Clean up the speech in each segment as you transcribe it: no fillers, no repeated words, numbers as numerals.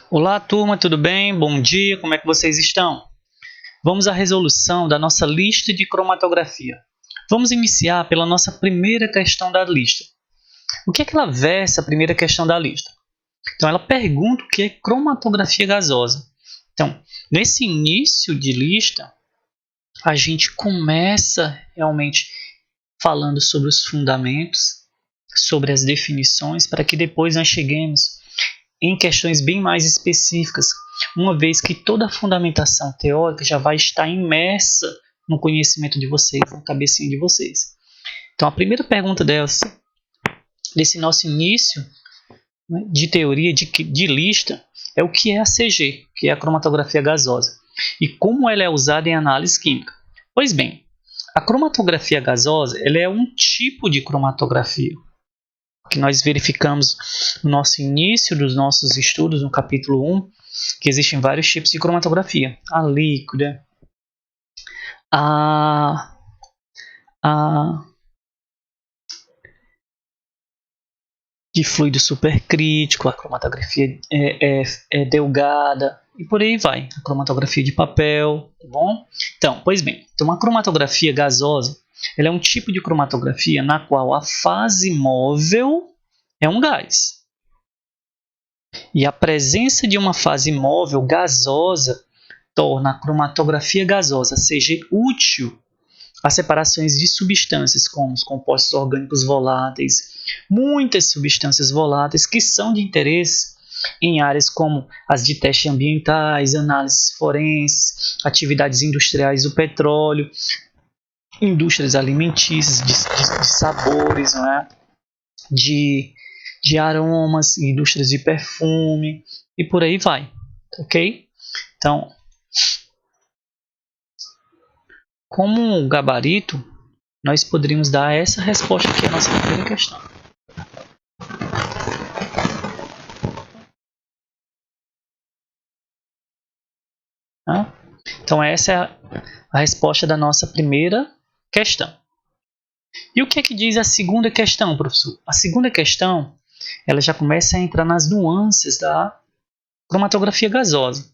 Olá, turma, tudo bem? Bom dia, como é que vocês estão? Vamos à resolução da nossa lista de cromatografia. Vamos iniciar pela nossa primeira questão da lista. O que é que ela versa, a primeira questão da lista? Então, ela pergunta o que é cromatografia gasosa. Então, nesse início de lista, a gente começa realmente falando sobre os fundamentos, sobre as definições, para que depois nós cheguemos em questões bem mais específicas, uma vez que toda a fundamentação teórica já vai estar imersa no conhecimento de vocês, na cabecinha de vocês. Então, a primeira pergunta desse nosso início, né, de teoria de lista é o que é a CG, que é a cromatografia gasosa, e como ela é usada em análise química. Pois bem, a cromatografia gasosa ela é um tipo de cromatografia que nós verificamos no nosso início dos nossos estudos, no capítulo 1, que existem vários tipos de cromatografia. A líquida, a de fluido supercrítico, a cromatografia delgada, e por aí vai. A cromatografia de papel, tá bom? Então, pois bem, então a cromatografia gasosa ela é um tipo de cromatografia na qual a fase móvel é um gás. E a presença de uma fase móvel gasosa torna a cromatografia gasosa seja útil a separações de substâncias como os compostos orgânicos voláteis, muitas substâncias voláteis que são de interesse em áreas como as de testes ambientais, análises forenses, atividades industriais do petróleo, indústrias alimentícias, de sabores, não é? de aromas, indústrias de perfume e por aí vai, ok? Então, como gabarito, nós poderíamos dar essa resposta aqui à nossa primeira questão. Tá? Então, essa é a resposta da nossa primeira questão. E o que é que diz a segunda questão, professor? A segunda questão, ela já começa a entrar nas nuances da cromatografia gasosa.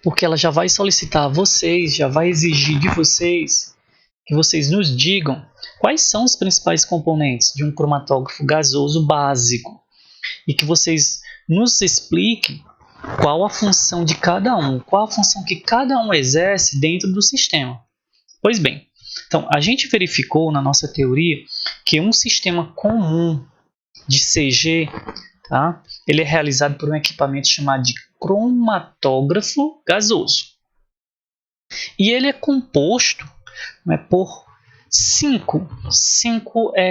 Porque ela já vai solicitar a vocês, já vai exigir de vocês que vocês nos digam quais são os principais componentes de um cromatógrafo gasoso básico e que vocês nos expliquem qual a função de cada um, qual a função que cada um exerce dentro do sistema. Pois bem, então a gente verificou na nossa teoria que um sistema comum de CG, tá? Ele é realizado por um equipamento chamado de cromatógrafo gasoso. E ele é composto, né, por cinco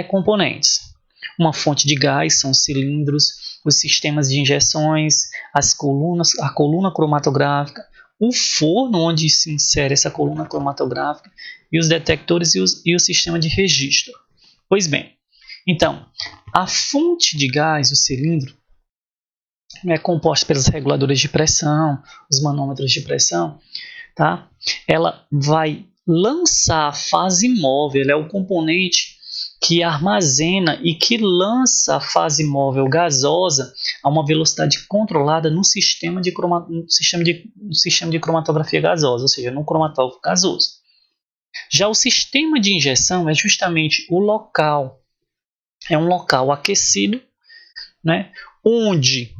componentes. Uma fonte de gás, são os cilindros, os sistemas de injeções, a coluna cromatográfica, o forno onde se insere essa coluna cromatográfica, e os detectores e o sistema de registro. Pois bem, então, a fonte de gás, o cilindro, é composta pelas reguladoras de pressão, os manômetros de pressão, tá? Ela vai lançar a fase móvel, ela é o componente que armazena e que lança a fase móvel gasosa a uma velocidade controlada no sistema de cromatografia gasosa, ou seja, no cromatógrafo gasoso. Já o sistema de injeção é justamente o local, é um local aquecido, né, onde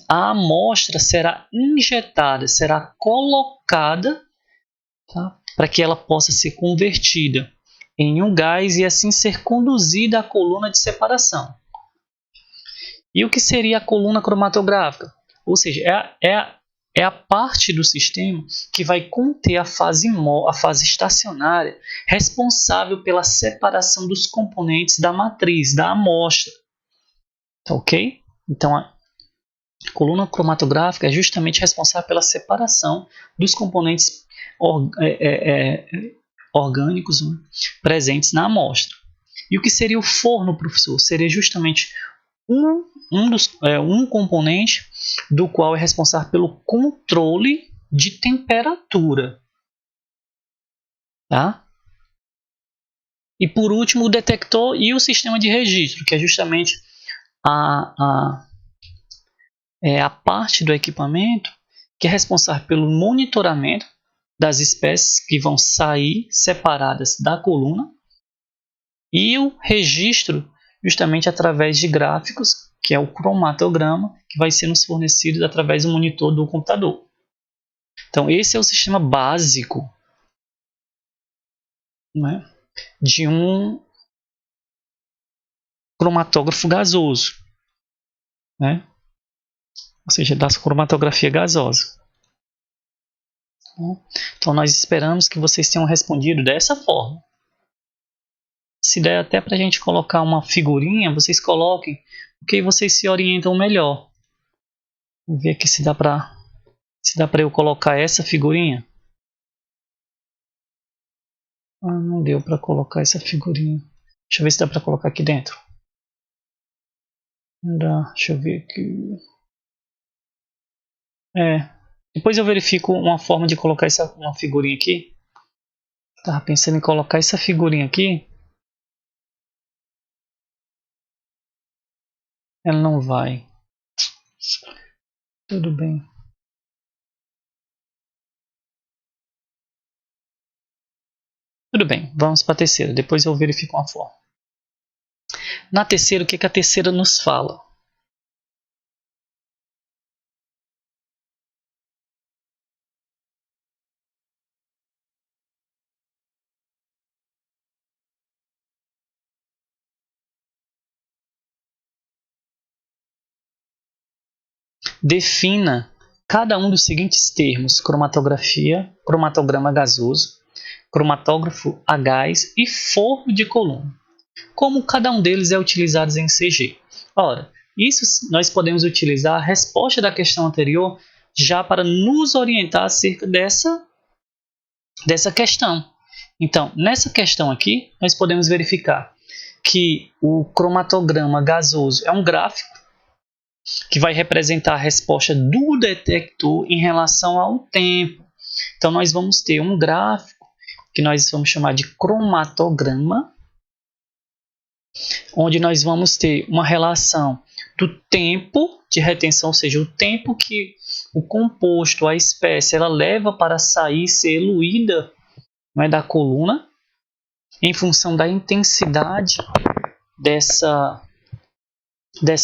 a amostra será injetada, será colocada, tá, para que ela possa ser convertida em um gás e assim ser conduzida à coluna de separação. E o que seria a coluna cromatográfica? Ou seja, é a parte do sistema que vai conter a fase estacionária responsável pela separação dos componentes da matriz, da amostra. Tá, ok? Então, a coluna cromatográfica é justamente responsável pela separação dos componentes orgânicos, né, presentes na amostra. E o que seria o forno, professor? Seria justamente um componente do qual é responsável pelo controle de temperatura. Tá? E por último, o detector e o sistema de registro, que é justamente é a parte do equipamento que é responsável pelo monitoramento das espécies que vão sair separadas da coluna e o registro justamente através de gráficos, que é o cromatograma, que vai ser nos fornecido através do monitor do computador. Então, esse é o sistema básico, né, de um cromatógrafo gasoso, né, ou seja, da cromatografia gasosa. Então, nós esperamos que vocês tenham respondido dessa forma. Se der até para a gente colocar uma figurinha, vocês coloquem, porque aí vocês se orientam melhor. Vou ver aqui se dá para eu colocar essa figurinha. Não deu para colocar essa figurinha. Deixa eu ver se dá para colocar aqui dentro. Não dá. Deixa eu ver aqui. Depois eu verifico uma forma de colocar uma figurinha aqui. Tava pensando em colocar essa figurinha aqui. Ela não vai. Tudo bem. Tudo bem, vamos para a terceira. Depois eu verifico uma forma. Na terceira, o que a terceira nos fala? Defina cada um dos seguintes termos: cromatografia, cromatograma gasoso, cromatógrafo a gás e forno de coluna. Como cada um deles é utilizado em CG? Ora, isso nós podemos utilizar a resposta da questão anterior já para nos orientar acerca dessa questão. Então, nessa questão aqui, nós podemos verificar que o cromatograma gasoso é um gráfico que vai representar a resposta do detector em relação ao tempo. Então, nós vamos ter um gráfico que nós vamos chamar de cromatograma, onde nós vamos ter uma relação do tempo de retenção, ou seja, o tempo que o composto, a espécie, ela leva para sair, ser eluída, né, da coluna, em função da intensidade dessa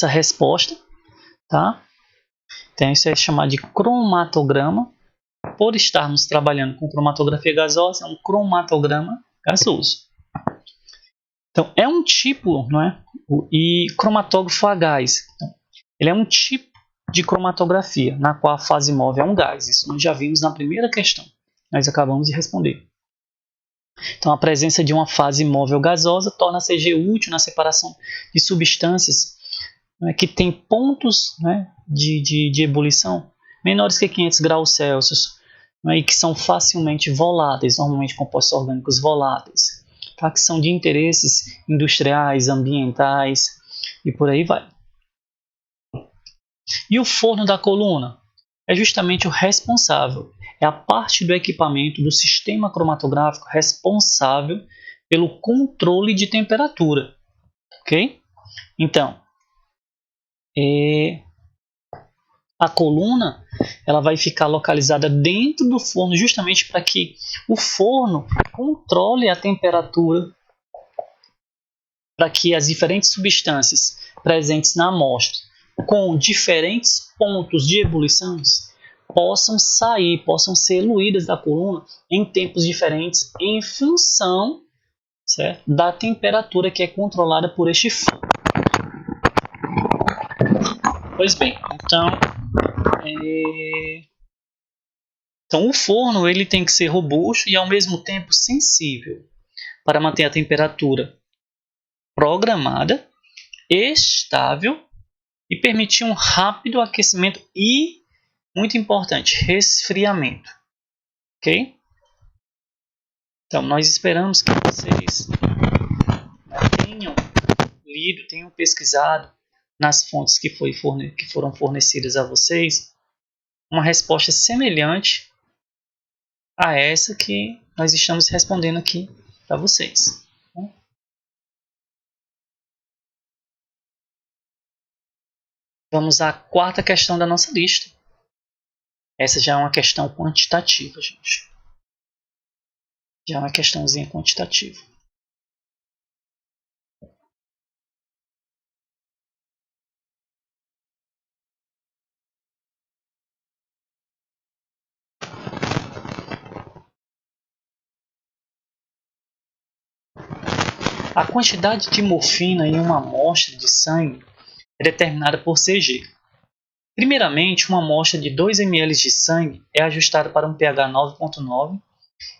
resposta, tá? Então, isso é chamado de cromatograma. Por estarmos trabalhando com cromatografia gasosa, é um cromatograma gasoso. Então, é um tipo, não é? E cromatógrafo a gás. Ele é um tipo de cromatografia, na qual a fase móvel é um gás. Isso nós já vimos na primeira questão. Nós acabamos de responder. Então, a presença de uma fase móvel gasosa torna a CG útil na separação de substâncias, né, que têm pontos, né, de ebulição menores que 500 graus Celsius, né, e que são facilmente voláteis, normalmente compostos orgânicos voláteis, tá, que são de interesses industriais, ambientais e por aí vai. E o forno da coluna? É justamente o responsável, é a parte do equipamento do sistema cromatográfico responsável pelo controle de temperatura, ok? Então, a coluna ela vai ficar localizada dentro do forno justamente para que o forno controle a temperatura, para que as diferentes substâncias presentes na amostra com diferentes pontos de ebulição possam sair, possam ser eluídas da coluna em tempos diferentes em função, certo, da temperatura que é controlada por este forno. Pois bem, então o forno ele tem que ser robusto e ao mesmo tempo sensível para manter a temperatura programada, estável e permitir um rápido aquecimento e, muito importante, resfriamento. Ok? Então, nós esperamos que vocês tenham lido, tenham pesquisado nas fontes que foram fornecidas a vocês uma resposta semelhante a essa que nós estamos respondendo aqui para vocês. Vamos à quarta questão da nossa lista. Essa já é uma questão quantitativa, gente. Já é uma questãozinha quantitativa. A quantidade de morfina em uma amostra de sangue é determinada por CG. Primeiramente, uma amostra de 2 ml de sangue é ajustada para um pH 9,9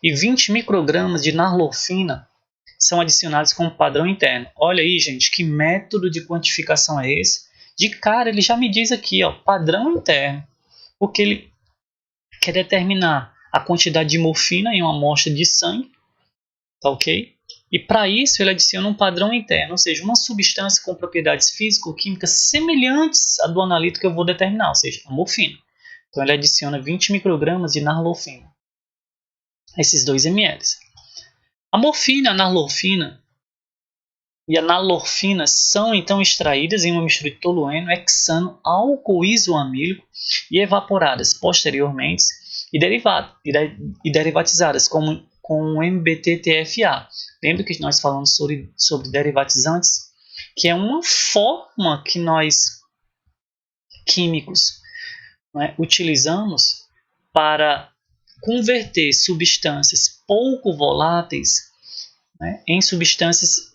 e 20 microgramas de narlofina são adicionados como padrão interno. Olha aí, gente, que método de quantificação é esse? De cara, ele já me diz aqui, ó, padrão interno, porque ele quer determinar a quantidade de morfina em uma amostra de sangue, tá ok? E para isso ele adiciona um padrão interno, ou seja, uma substância com propriedades físico-químicas semelhantes à do analito que eu vou determinar, ou seja, a morfina. Então ele adiciona 20 microgramas de narlofina, esses 2 ml. A morfina, a narlofina e a nalorfina são então extraídas em uma mistura de tolueno, hexano, álcool isoamílico e evaporadas posteriormente e derivatizadas com MBT-TFA. Lembra que nós falamos sobre derivatizantes? Que é uma forma que nós, químicos, né, utilizamos para converter substâncias pouco voláteis, né, em substâncias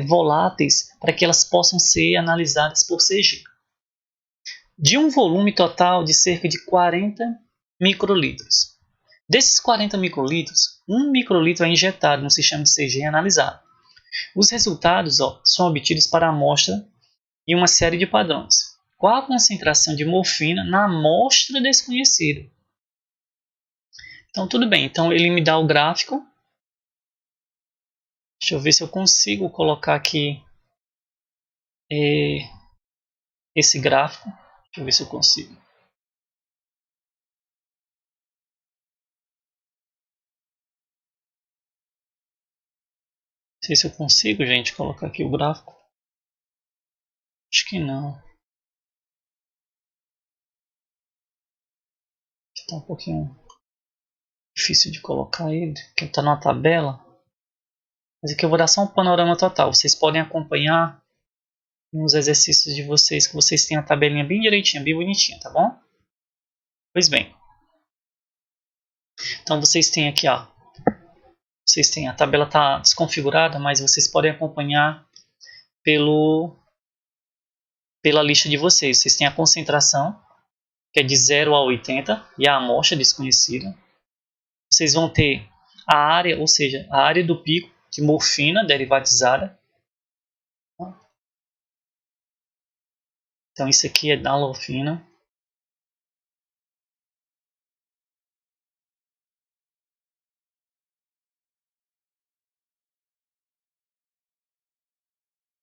voláteis para que elas possam ser analisadas por CG. De um volume total de cerca de 40 microlitros. Desses 40 microlitros, 1 microlitro é injetado no sistema de CG e analisado. Os resultados são obtidos para a amostra e uma série de padrões. Qual a concentração de morfina na amostra desconhecida? Então, tudo bem. Então, ele me dá o gráfico. Deixa eu ver se eu consigo colocar aqui esse gráfico. Deixa eu ver se eu consigo. Não sei se eu consigo, gente, colocar aqui o gráfico. Acho que não. Está um pouquinho difícil de colocar ele, porque está numa tabela. Mas aqui eu vou dar só um panorama total. Vocês podem acompanhar nos exercícios de vocês, que vocês têm a tabelinha bem direitinha, bem bonitinha, tá bom? Pois bem. Então vocês têm aqui, ó. Vocês têm, a tabela está desconfigurada, mas vocês podem acompanhar pela lista de vocês. Vocês têm a concentração, que é de 0 a 80, e a amostra desconhecida. Vocês vão ter a área, ou seja, a área do pico de morfina derivatizada. Então isso aqui é nalorfina.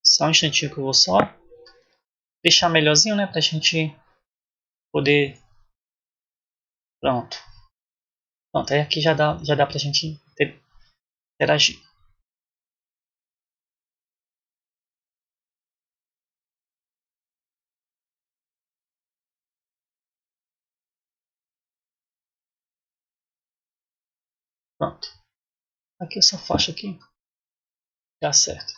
Só um instantinho que eu vou só deixar melhorzinho, né, pra gente poder... Pronto. Pronto, aí aqui já dá pra gente interagir. Pronto. Aqui essa faixa aqui dá certo.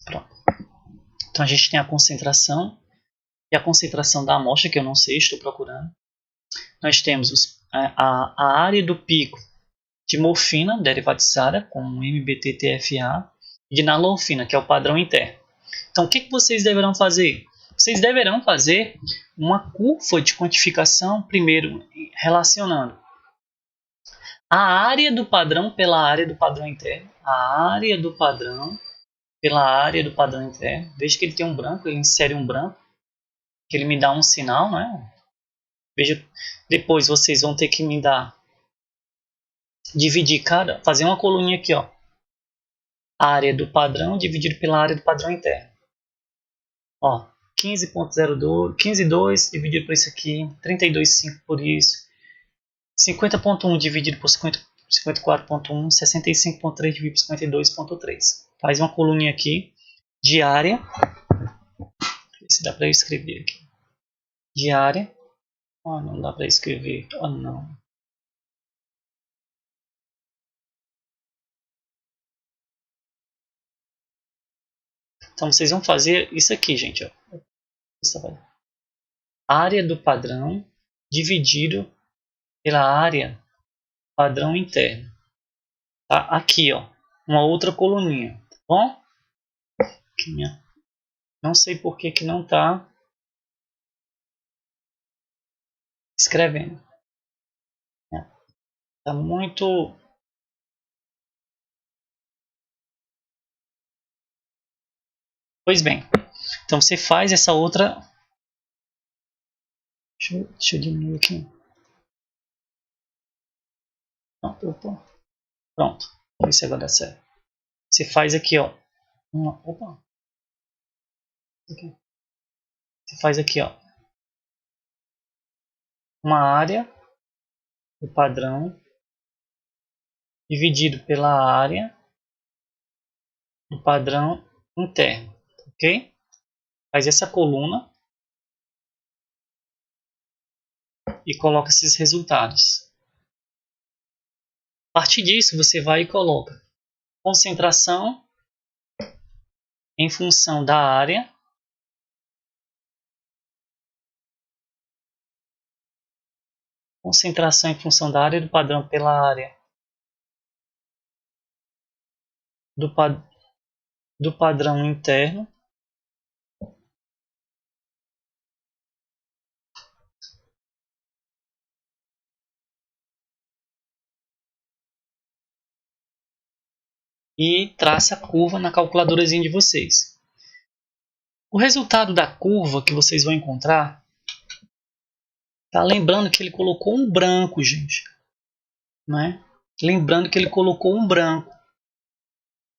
Pronto. Então a gente tem a concentração e a concentração da amostra, que eu não sei, estou procurando. Nós temos a área do pico de morfina derivatizada com MBT-TFA e de nalorfina, que é o padrão interno. Então o que vocês deverão fazer? Vocês deverão fazer uma curva de quantificação, primeiro relacionando a área do padrão pela área do padrão interno, a área do padrão pela área do padrão interno. Veja que ele tem um branco, ele insere um branco, que ele me dá um sinal, né? Veja, depois vocês vão ter que me dar, dividir fazer uma coluninha aqui, ó. A área do padrão dividido pela área do padrão interno. Ó, 15.02, 15,2 dividido por isso aqui, 32,5 por isso, 50.1 dividido por 54.1, 65.3 dividido por 52.3. Faz uma coluninha aqui de área. Se dá para eu escrever aqui. De área. Ah, não dá para escrever. Ah, não. Então vocês vão fazer isso aqui, gente. Ó. Área do padrão dividido pela área padrão interno. Tá? Aqui, ó, uma outra coluninha, tá bom? Não sei por que não está escrevendo. Tá muito... Pois bem, então você faz essa outra... Deixa eu diminuir aqui. Opa. Pronto, vamos ver se agora dá certo. Você faz aqui, ó. Opa. Aqui. Você faz aqui, ó. Uma área do padrão dividido pela área do padrão interno, ok? Faz essa coluna e coloca esses resultados. A partir disso, você vai e coloca concentração em função da área concentração em função da área do padrão pela área do padrão interno e traça a curva na calculadorazinha de vocês. O resultado da curva que vocês vão encontrar, tá? Lembrando que ele colocou um branco, gente, né? Lembrando que ele colocou um branco.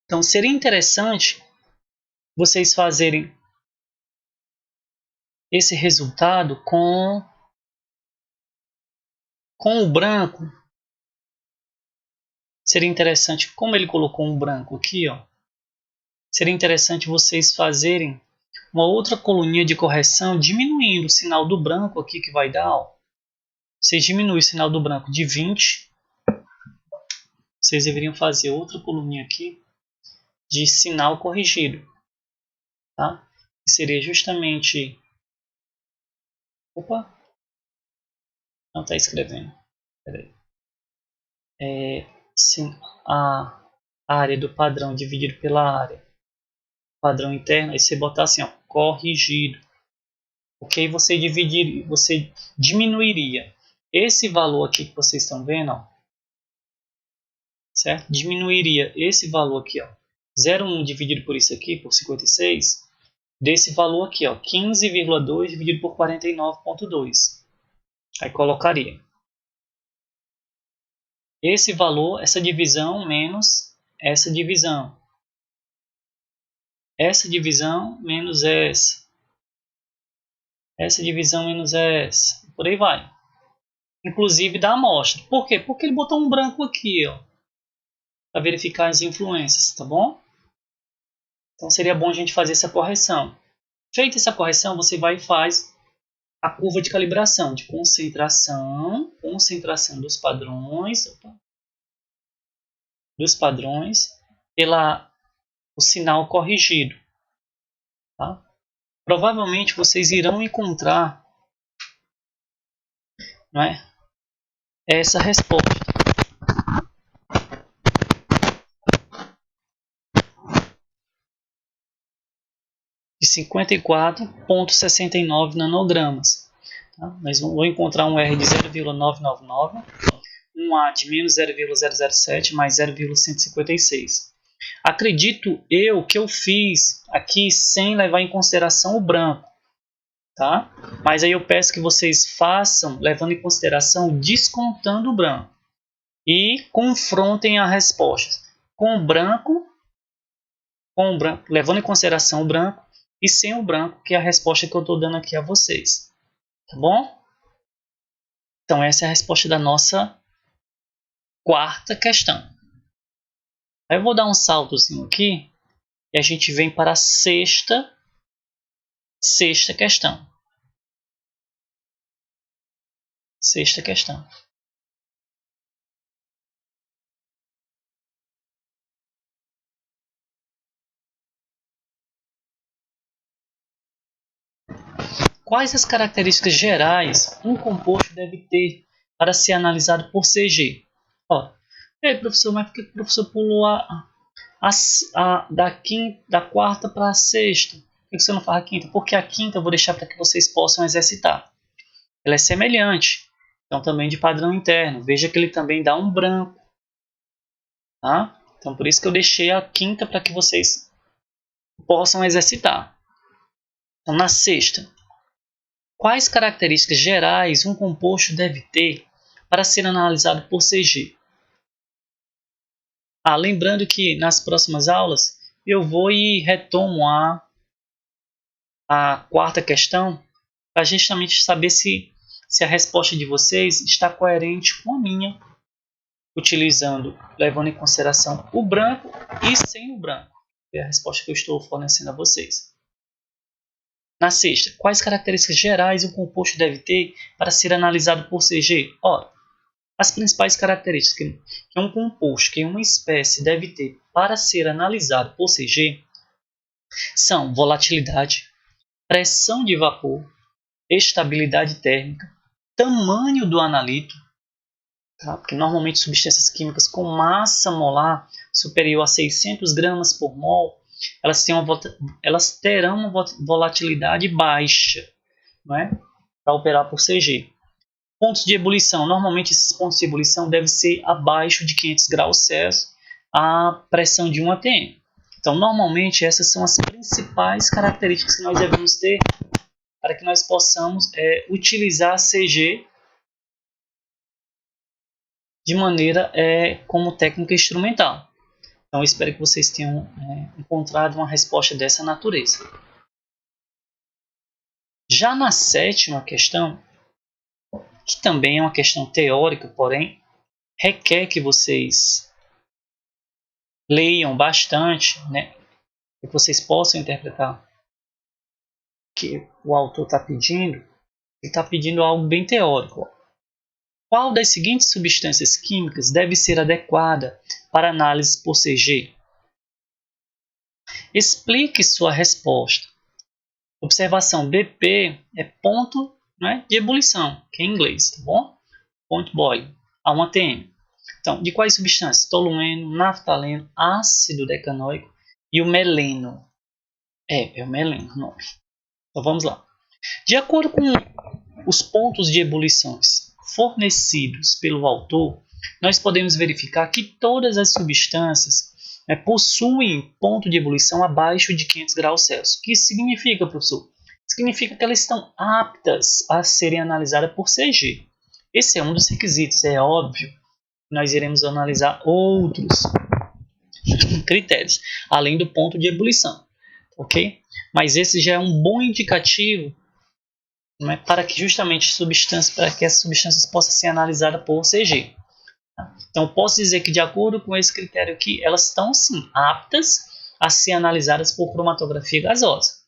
Então seria interessante vocês fazerem esse resultado com o branco. Seria interessante, como ele colocou um branco aqui, ó, seria interessante vocês fazerem uma outra coluninha de correção, diminuindo o sinal do branco aqui que vai dar. Ó. Vocês diminuem o sinal do branco de 20. Vocês deveriam fazer outra coluninha aqui de sinal corrigido. Tá? Que seria justamente... Opa! Não está escrevendo. Peraí. A área do padrão dividido pela área padrão interno, aí você botar assim, ó, corrigido. Ok? Você diminuiria esse valor aqui que vocês estão vendo, ó, certo? Diminuiria esse valor aqui, ó, 0,1 dividido por isso aqui, por 56, desse valor aqui, ó, 15,2 dividido por 49,2. Aí colocaria esse valor, essa divisão menos essa divisão. Essa divisão menos essa. Essa divisão menos essa. Por aí vai. Inclusive da amostra. Por quê? Porque ele botou um branco aqui, ó, para verificar as influências, tá bom? Então seria bom a gente fazer essa correção. Feita essa correção, você vai e faz a curva de calibração, de concentração dos padrões, pela o sinal corrigido. Tá? Provavelmente vocês irão encontrar, não é, essa resposta. De 54,69 nanogramas. Tá? Nós vamos encontrar um R de 0,999, um A de menos 0,007 mais 0,156. Acredito eu que eu fiz aqui sem levar em consideração o branco, tá? Mas aí eu peço que vocês façam levando em consideração descontando o branco e confrontem as respostas com o branco, levando em consideração o branco e sem o branco, que é a resposta que eu estou dando aqui a vocês, tá bom? Então essa é a resposta da nossa quarta questão. Aí eu vou dar um saltozinho aqui e a gente vem para a sexta questão. Sexta questão. Quais as características gerais um composto deve ter para ser analisado por CG? Ó, professor, mas por que o professor pulou da quarta para a sexta? Por que você não faz a quinta? Porque a quinta eu vou deixar para que vocês possam exercitar. Ela é semelhante, então também de padrão interno. Veja que ele também dá um branco. Tá? Então por isso que eu deixei a quinta para que vocês possam exercitar. Então na sexta, quais características gerais um composto deve ter para ser analisado por CG? Lembrando que nas próximas aulas eu vou e retomo a quarta questão para justamente saber se a resposta de vocês está coerente com a minha, levando em consideração o branco e sem o branco. É a resposta que eu estou fornecendo a vocês. Na sexta, quais características gerais um composto deve ter para ser analisado por CG? As principais características que um composto, que uma espécie deve ter para ser analisado por CG são volatilidade, pressão de vapor, estabilidade térmica, tamanho do analito, tá? Porque normalmente substâncias químicas com massa molar superior a 600 gramas por mol, elas terão uma volatilidade baixa, não é? Para operar por CG. Pontos de ebulição. Normalmente esses pontos de ebulição devem ser abaixo de 500 graus Celsius a pressão de 1 atm. Então, normalmente essas são as principais características que nós devemos ter para que nós possamos utilizar a CG de maneira como técnica instrumental. Então, eu espero que vocês tenham encontrado uma resposta dessa natureza. Já na sétima questão, que também é uma questão teórica, porém requer que vocês leiam bastante, né, que vocês possam interpretar o que o autor está pedindo. Ele está pedindo algo bem teórico. Qual das seguintes substâncias químicas deve ser adequada para análise por CG? Explique sua resposta. Observação BP é ponto, né, de ebulição, que é em inglês, tá bom? Point boiling, a 1 atm. Então, de quais substâncias? Tolueno, naftaleno, ácido decanoico e o meleno. É o meleno o nome. Então, vamos lá. De acordo com os pontos de ebulições fornecidos pelo autor, nós podemos verificar que todas as substâncias possuem ponto de ebulição abaixo de 500 graus Celsius. O que isso significa, professor? Significa que elas estão aptas a serem analisadas por CG. Esse é um dos requisitos, é óbvio. Nós iremos analisar outros critérios, além do ponto de ebulição, ok? Mas esse já é um bom indicativo, né, para que justamente essas substâncias possam ser analisadas por CG. Então, posso dizer que, de acordo com esse critério aqui, elas estão, sim, aptas a ser analisadas por cromatografia gasosa.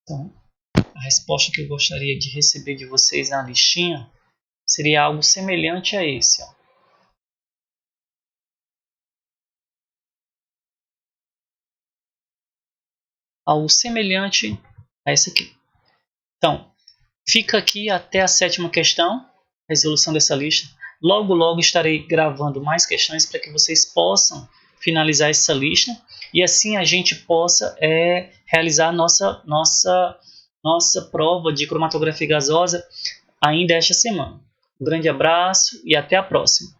Então, a resposta que eu gostaria de receber de vocês na listinha seria algo semelhante a esse. Algo semelhante a esse aqui. Então, fica aqui até a sétima questão, resolução dessa lista. Logo, logo estarei gravando mais questões para que vocês possam finalizar essa lista e assim a gente possa realizar a nossa prova de cromatografia gasosa ainda esta semana. Um grande abraço e até a próxima.